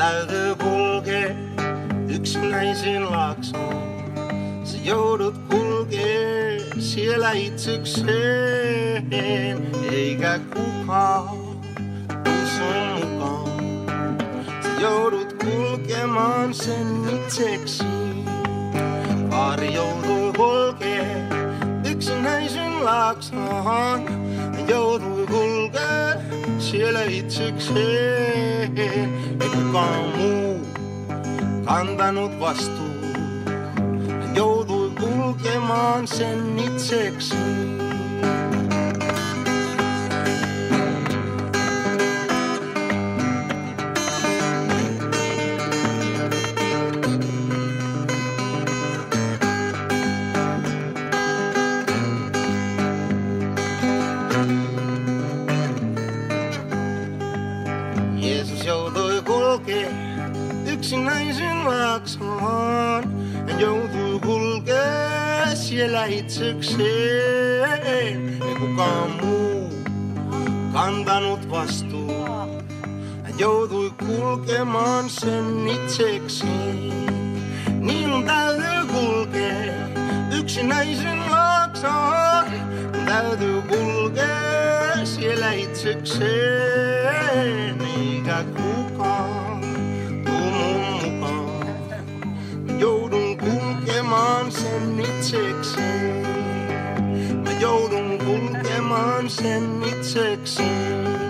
täytyy kulkea yksinäisen laaksoon. Sä joudut kulkee siellä itsekseen, eikä kukaan tuu sun mukaan. Sä joudut kulkemaan sen itseksi. Kaari joutuu kulkee yksinäisen laaksoon. Joutui kulkee siellä itsekseen, ei kukaan muu kantanut vastuun. Hän joutui kulkemaan sen itseksi. Jeesus joutui kulkee yksinäisen laaksoon. Hän joutui kulkee siellä itsekseen, ei kukaan muu kantanut vastuun. Hän joutui kulkemaan sen itseksi. Niin täytyy kulkea yksinäisen laaksoon. Täytyy kulkea siellä itsekseen, eikä kukaan tuu mun mukaan. Mä joudun kulkemaan sen itsekseen. Mä joudun kulkemaan sen itsekseen.